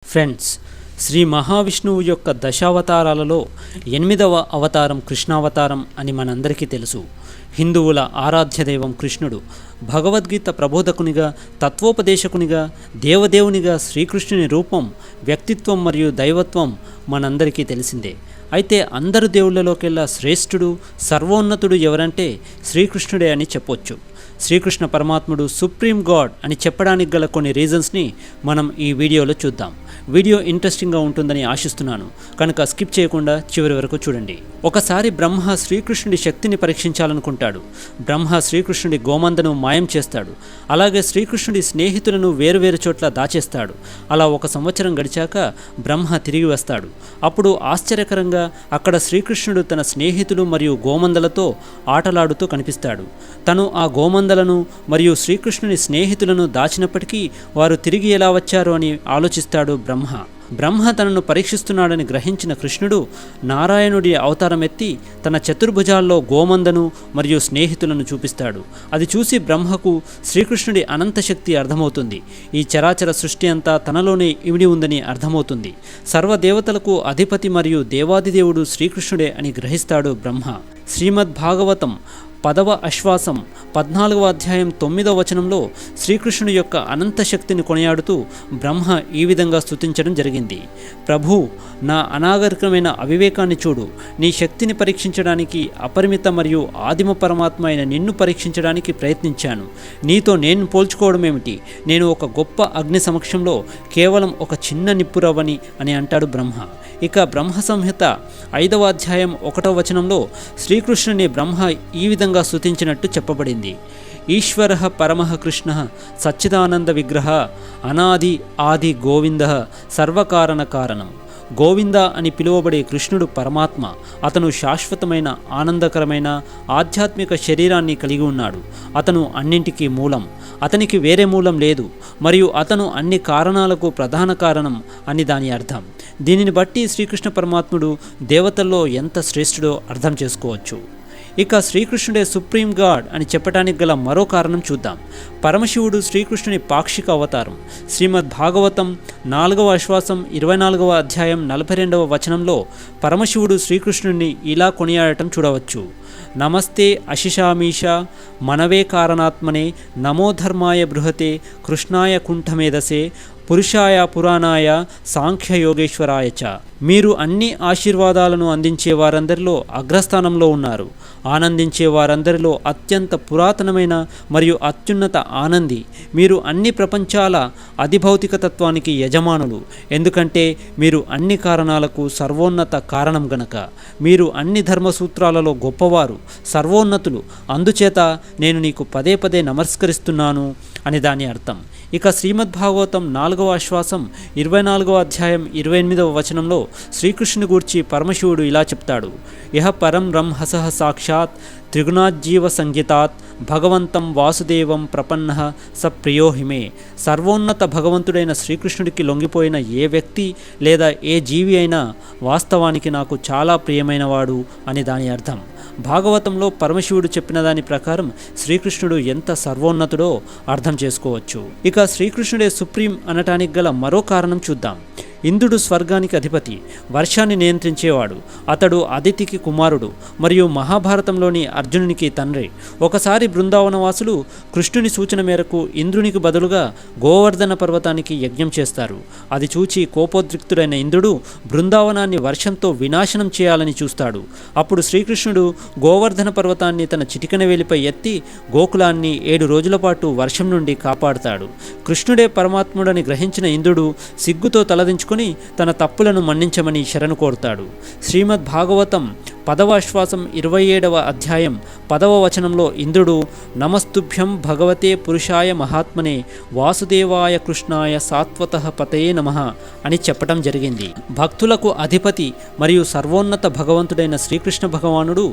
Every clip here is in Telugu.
ఫ్రెండ్స్, శ్రీ మహావిష్ణువు యొక్క దశావతారాలలో 8వ అవతారం కృష్ణావతారం అని మనందరికీ తెలుసు. హిందువుల ఆరాధ్య దైవం కృష్ణుడు భగవద్గీత ప్రబోధకునిగా, తత్వోపదేశకునిగా, దేవదేవునిగా శ్రీకృష్ణుని రూపం, వ్యక్తిత్వం మరియు దైవత్వం మనందరికీ తెలిసిందే. అయితే అందరు దేవుళ్ళలోకెల్లా శ్రేష్ఠుడు, సర్వోన్నతుడు ఎవరంటే శ్రీకృష్ణుడే అని చెప్పొచ్చు. శ్రీకృష్ణ పరమాత్ముడు సుప్రీం గాడ్ అని చెప్పడానికి గల కొన్ని రీజన్స్ని మనం ఈ వీడియోలో చూద్దాం. వీడియో ఇంట్రెస్టింగ్గా ఉంటుందని ఆశిస్తున్నాను, కనుక స్కిప్ చేయకుండా చివరి వరకు చూడండి. ఒకసారి బ్రహ్మ శ్రీకృష్ణుడి శక్తిని పరీక్షించాలనుకుంటాడు. బ్రహ్మ శ్రీకృష్ణుడి గోమందను మాయం చేస్తాడు. అలాగే శ్రీకృష్ణుడి స్నేహితులను వేరువేరు చోట్ల దాచేస్తాడు. అలా 1 సంవత్సరం గడిచాక బ్రహ్మ తిరిగి వస్తాడు. అప్పుడు ఆశ్చర్యకరంగా అక్కడ శ్రీకృష్ణుడు తన స్నేహితులు మరియు గోమందలతో ఆటలాడుతూ కనిపిస్తాడు. తను ఆ గోమందలను మరియు శ్రీకృష్ణుని స్నేహితులను దాచినప్పటికీ వారు తిరిగి ఎలా వచ్చారు అని ఆలోచిస్తాడు బ్రహ్మ తనను పరీక్షిస్తున్నాడని గ్రహించిన కృష్ణుడు నారాయణుడి అవతారం ఎత్తి తన చతుర్భుజాల్లో గోమందను మరియు స్నేహితులను చూపిస్తాడు. అది చూసి బ్రహ్మకు శ్రీకృష్ణుడి అనంత శక్తి అర్థమవుతుంది. ఈ చరాచర సృష్టి అంతా తనలోనే ఇమిడి ఉందని అర్థమవుతుంది. సర్వదేవతలకు అధిపతి మరియు దేవాదిదేవుడు శ్రీకృష్ణుడే అని గ్రహిస్తాడు బ్రహ్మ. శ్రీమద్ భాగవతం 10వ ఆశ్వాసం 14వ అధ్యాయం 9వ వచనంలో శ్రీకృష్ణుడి యొక్క అనంత శక్తిని కొనియాడుతూ బ్రహ్మ ఈ విధంగా స్తుతించడం జరిగింది. ప్రభు, నా అనాగరికమైన అవివేకాన్ని చూడు. నీ శక్తిని పరీక్షించడానికి అపరిమిత మరియు ఆదిమ పరమాత్మ అయిన నిన్ను పరీక్షించడానికి ప్రయత్నించాను. నీతో నేను పోల్చుకోవడమేమిటి? నేను ఒక గొప్ప అగ్ని సమక్షంలో కేవలం ఒక చిన్న నిప్పురవ్వని అని అంటాడు బ్రహ్మ. ఇక బ్రహ్మ సంహిత 5వ అధ్యాయం 1వ వచనంలో శ్రీకృష్ణుని బ్రహ్మ ఈ విధంగా స్తుతించినట్టు చెప్పబడింది. ఈశ్వర పరమః కృష్ణ సచ్చిదానంద విగ్రహ అనాది ఆది గోవింద సర్వకారణ కారణం. గోవింద అని పిలువబడే కృష్ణుడు పరమాత్మ. అతను శాశ్వతమైన, ఆనందకరమైన ఆధ్యాత్మిక శరీరాన్ని కలిగి ఉన్నాడు. అతను అన్నింటికీ మూలం. అతనికి వేరే మూలం లేదు. మరియు అతను అన్ని కారణాలకు ప్రధాన కారణం అని దాని అర్థం. దీనిని బట్టి శ్రీకృష్ణ పరమాత్ముడు దేవతల్లో ఎంత శ్రేష్ఠుడో అర్థం చేసుకోవచ్చు. ఇక శ్రీకృష్ణుడే సుప్రీం గాడ్ అని చెప్పడానికి గల మరో కారణం చూద్దాం. పరమశివుడు శ్రీకృష్ణుని పాక్షిక అవతారం. శ్రీమద్ భాగవతం 4వ ఆశ్వాసం 24వ అధ్యాయం 42వ వచనంలో పరమశివుడు శ్రీకృష్ణుడిని ఇలా కొనియాడటం చూడవచ్చు. నమస్తే అశిషామీష మనవే కారణాత్మనే నమో ధర్మాయ బృహతే కృష్ణాయ కుంఠమేధసే పురుషాయ పురాణాయ సాంఖ్య యోగేశ్వరాయ చ. మీరు అన్ని ఆశీర్వాదాలను అందించే వారందరిలో అగ్రస్థానంలో ఉన్నారు. ఆనందించే వారందరిలో అత్యంత పురాతనమైన మరియు అత్యున్నత ఆనంది. మీరు అన్ని ప్రపంచాల అధిభౌతిక తత్వానికి యజమానులు. ఎందుకంటే మీరు అన్ని కారణాలకు సర్వోన్నత కారణం గనక. మీరు అన్ని ధర్మసూత్రాలలో గొప్పవారు, సర్వోన్నతులు. అందుచేత నేను నీకు పదే పదే నమస్కరిస్తున్నాను అని దాని అర్థం. ఇక శ్రీమద్ భాగవతం 4వ ఆశ్వాసం 24వ అధ్యాయం 28వ వచనంలో శ్రీకృష్ణుని గూర్చి పరమశివుడు ఇలా చెప్తాడు. ఇహ పరం బ్రహ్మసః సాక్షాత్ త్రిగుణాజ్జీవ సంగీతాత్ భగవంతం వాసుదేవం ప్రపన్నః స ప్రియోహిమే. సర్వోన్నత భగవంతుడైన శ్రీకృష్ణుడికి లొంగిపోయిన ఏ వ్యక్తి లేదా ఏ జీవి అయినా వాస్తవానికి నాకు చాలా ప్రియమైనవాడు అని దాని అర్థం. భాగవతంలో పరమశివుడు చెప్పిన దాని ప్రకారం శ్రీకృష్ణుడు ఎంత సర్వోన్నతుడో అర్థం చేసుకోవచ్చు. ఇక శ్రీకృష్ణుడే సుప్రీం అనటానికి గల మరో కారణం చూద్దాం. ఇంద్రుడు స్వర్గానికి అధిపతి, వర్షాన్ని నియంత్రించేవాడు. అతడు అదితికి కుమారుడు మరియు మహాభారతంలోని అర్జునునికి తండ్రి. ఒకసారి బృందావనవాసులు కృష్ణుని సూచన మేరకు ఇంద్రునికి బదులుగా గోవర్ధన పర్వతానికి యజ్ఞం చేస్తారు. అది చూచి కోపోద్రిక్తుడైన ఇంద్రుడు బృందావనాన్ని వర్షంతో వినాశనం చేయాలని చూస్తాడు. అప్పుడు శ్రీకృష్ణుడు గోవర్ధన పర్వతాన్ని తన చిటికెన వేలిపై ఎత్తి గోకులాన్ని 7 రోజుల పాటు వర్షం నుండి కాపాడుతాడు. కృష్ణుడే పరమాత్ముడని గ్రహించిన ఇంద్రుడు సిగ్గుతో తలదించుకుని తన తప్పులను మన్నించమని శరణు కోరుతాడు. శ్రీమద్ భాగవతం 10వ ఆశ్వాసం 27వ అధ్యాయం 10వ వచనంలో ఇంద్రుడు నమస్తుభ్యం భగవతే పురుషాయ మహాత్మనే వాసుదేవాయ కృష్ణాయ సాత్వతః పతయే నమః అని చెప్పడం జరిగింది. భక్తులకు అధిపతి మరియు సర్వోన్నత భగవంతుడైన శ్రీకృష్ణ భగవానుడు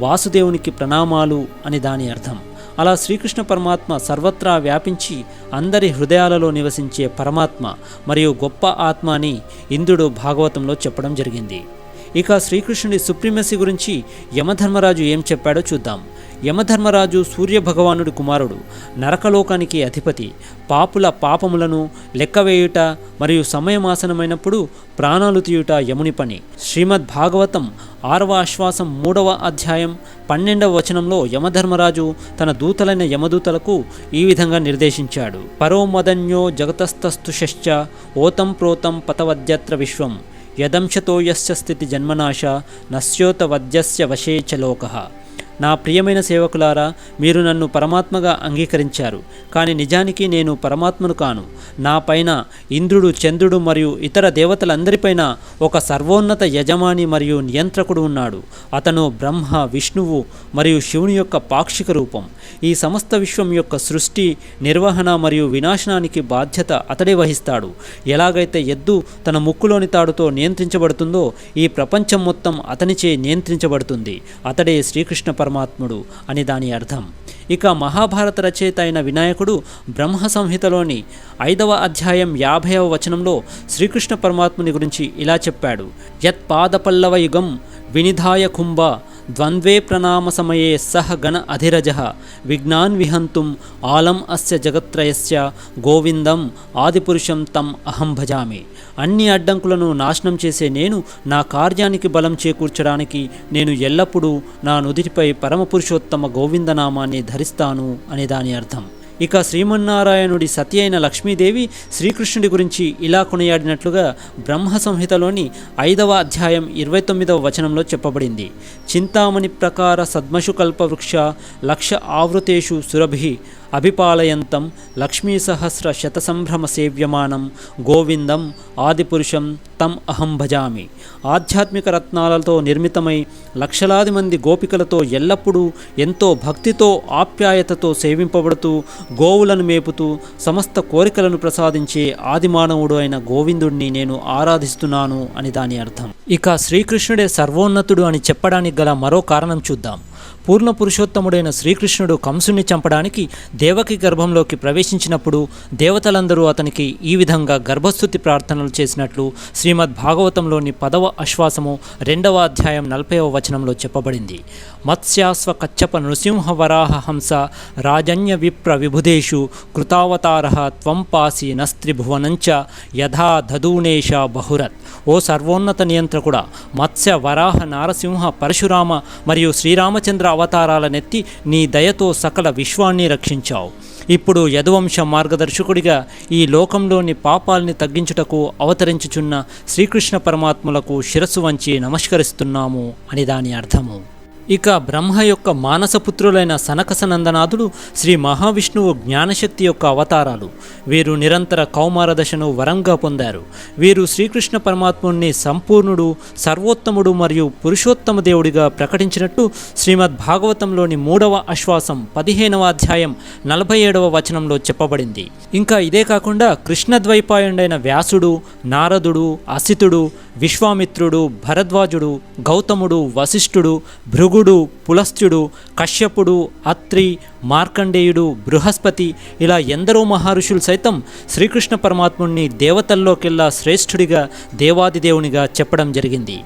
వాసుదేవునికి ప్రణామాలు అని దాని అర్థం. అలా శ్రీకృష్ణ పరమాత్మ సర్వత్రా వ్యాపించి అందరి హృదయాలలో నివసించే పరమాత్మ మరియు గొప్ప ఆత్మ అని ఇంద్రుడు భాగవతంలో చెప్పడం జరిగింది. ఇక శ్రీకృష్ణుడి సుప్రీమసీ గురించి యమధర్మరాజు ఏం చెప్పాడో చూద్దాం. యమధర్మరాజు సూర్యభగవానుడి కుమారుడు, నరకలోకానికి అధిపతి. పాపుల పాపములను లెక్కవేయుట మరియు సమయమాసనమైనప్పుడు ప్రాణాలు తీయుట యముని పని. శ్రీమద్ భాగవతం 6వ ఆశ్వాసం 3వ అధ్యాయం 12వ వచనంలో యమధర్మరాజు తన దూతలైన యమదూతలకు ఈ విధంగా నిర్దేశించాడు. పరోమదన్యో జగతస్తస్తుశ్చ ఓతం ప్రోతం పతవద్యత్ర విశ్వం యదంశతో యస్య స్థితి జన్మనాశ నశ్యోత వద్యస్య వశే చ లోకః. నా ప్రియమైన సేవకులారా, మీరు నన్ను పరమాత్మగా అంగీకరించారు, కానీ నిజానికి నేను పరమాత్మను కాను. నా పైన ఇంద్రుడు, చంద్రుడు మరియు ఇతర దేవతలందరిపైన ఒక సర్వోన్నత యజమాని మరియు నియంత్రకుడు ఉన్నాడు. అతను బ్రహ్మ, విష్ణువు మరియు శివుని యొక్క పాక్షిక రూపం. ఈ సమస్త విశ్వం యొక్క సృష్టి, నిర్వహణ మరియు వినాశనానికి బాధ్యత అతడే వహిస్తాడు. ఎలాగైతే ఎద్దు తన ముక్కులోని తాడుతో నియంత్రించబడుతుందో, ఈ ప్రపంచం మొత్తం అతనిచే నియంత్రించబడుతుంది. అతడే శ్రీకృష్ణ పరమాత్ముడు అని దాని అర్థం. ఇక మహాభారత రచయిత అయిన వినాయకుడు బ్రహ్మ సంహితలోని 5వ అధ్యాయం 50వ వచనంలో శ్రీకృష్ణ పరమాత్ముని గురించి ఇలా చెప్పాడు. యత్ పాదపల్లవ యుగం వినిధాయ కుంభ ద్వంద్వే ప్రణామ సమయే సహ గణ అధిరజ విఘ్నాన్ విహంతుం ఆలం అస్య జగత్రయస్య గోవిందం ఆదిపురుషం తం అహం భజామి. అన్ని అడ్డంకులను నాశనం చేసే నేను, నా కార్యానికి బలం చేకూర్చడానికి నేను ఎల్లప్పుడూ నా నుదిటిపై పరమపురుషోత్తమ గోవిందనామాన్ని ధరిస్తాను అని దాని అర్థం. ఇక శ్రీమన్నారాయణుడి సతి అయిన లక్ష్మీదేవి శ్రీకృష్ణుడి గురించి ఇలా కొనియాడినట్లుగా బ్రహ్మ సంహితలోని 5వ అధ్యాయం 29వ వచనంలో చెప్పబడింది. చింతామణి ప్రకార సద్మషు కల్పవృక్ష లక్ష ఆవృతేషు సురభి అభిపాలయంతం లక్ష్మీ సహస్ర శతసంభ్రమ సేవ్యమానం గోవిందం ఆదిపురుషం తం అహం భజామి. ఆధ్యాత్మిక రత్నాలతో నిర్మితమై లక్షలాది మంది గోపికలతో ఎల్లప్పుడూ ఎంతో భక్తితో ఆప్యాయతతో సేవింపబడుతూ, గోవులను మేపుతూ సమస్త కోరికలను ప్రసాదించే ఆదిమానవుడు అయిన గోవిందుడిని నేను ఆరాధిస్తున్నాను అని దాని అర్థం. ఇక శ్రీకృష్ణుడే సర్వోన్నతుడు అని చెప్పడానికి గల మరో కారణం చూద్దాం. పూర్ణ పురుషోత్తముడైన శ్రీకృష్ణుడు కంసుని చంపడానికి దేవకి గర్భంలోకి ప్రవేశించినప్పుడు దేవతలందరూ అతనికి ఈ విధంగా గర్భస్థుతి ప్రార్థనలు చేసినట్లు శ్రీమద్ భాగవతంలోని 10వ ఆశ్వాసము 2వ అధ్యాయం 40వ వచనంలో చెప్పబడింది. మత్స్యాస్వ కచ్చప నృసింహ వరాహ హంస రాజన్య విప్ర విబుధేషు కృతావతారః త్వం పాసి నస్త్రిభువనంచ యథా దదూనేష బహురత్. ఓ సర్వోన్నత నియంత్రకుడా, మత్స్య, వరాహ, నారసింహ, పరశురామ మరియు శ్రీరామచంద్ర అవతారాలనెత్తి నీ దయతో సకల విశ్వాన్ని రక్షించావు. ఇప్పుడు యదువంశ మార్గదర్శకుడిగా ఈ లోకంలోని పాపాల్ని తగ్గించుటకు అవతరించుచున్న శ్రీకృష్ణ పరమాత్ములకు శిరస్సు వంచి నమస్కరిస్తున్నాము అని దాని అర్థము. ఇక బ్రహ్మ యొక్క మానసపుత్రులైన సనకసనందనాథుడు శ్రీ మహావిష్ణువు జ్ఞానశక్తి యొక్క అవతారాలు. వీరు నిరంతర కౌమార దశను వరంగా పొందారు. వీరు శ్రీకృష్ణ పరమాత్ముని సంపూర్ణుడు, సర్వోత్తముడు మరియు పురుషోత్తమ దేవుడిగా ప్రకటించినట్టు శ్రీమద్ భాగవతంలోని 3వ ఆశ్వాసం 15వ అధ్యాయం 47వ వచనంలో చెప్పబడింది. ఇంకా ఇదే కాకుండా కృష్ణద్వైపాయుడైన వ్యాసుడు, నారదుడు, అసితుడు, విశ్వామిత్రుడు, భరద్వాజుడు, గౌతముడు, వశిష్ఠుడు, భృగుడు, పులస్త్యుడు, కశ్యపుడు, అత్రి, మార్కండేయుడు, బృహస్పతి ఇలా ఎందరో మహర్షులు సైతం శ్రీకృష్ణ పరమాత్ముడిని దేవతల్లోకెల్లా శ్రేష్ఠుడిగా, దేవాదిదేవునిగా చెప్పడం జరిగింది.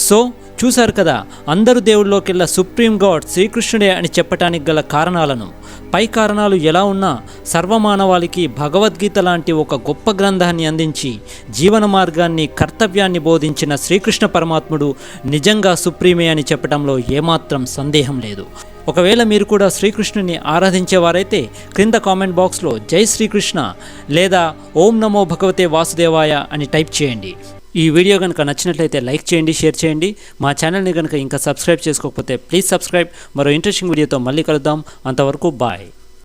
సో చూశారు కదా, అందరు దేవుళ్ళలోకెల్లా సుప్రీం గాడ్ శ్రీకృష్ణుడే అని చెప్పటానికి గల కారణాలను. పై కారణాలు ఎలా ఉన్నా సర్వమానవాళికి భగవద్గీత లాంటి ఒక గొప్ప గ్రంథాన్ని అందించి జీవన మార్గాన్ని, కర్తవ్యాన్ని బోధించిన శ్రీకృష్ణ పరమాత్ముడు నిజంగా సుప్రీమే అని చెప్పడంలో ఏమాత్రం సందేహం లేదు. ఒకవేళ మీరు కూడా శ్రీకృష్ణుని ఆరాధించేవారైతే క్రింద కామెంట్ బాక్స్లో జై శ్రీకృష్ణ లేదా ఓం నమో భగవతే వాసుదేవాయ అని టైప్ చేయండి. ఈ వీడియో కనుక నచ్చినట్లయితే లైక్ చేయండి, షేర్ చేయండి. మా ఛానల్ని కనుక ఇంకా సబ్స్క్రైబ్ చేసుకోకపోతే ప్లీజ్ సబ్స్క్రైబ్. మరో ఇంట్రెస్టింగ్ వీడియోతో మళ్ళీ కలుద్దాం. అంతవరకు బాయ్.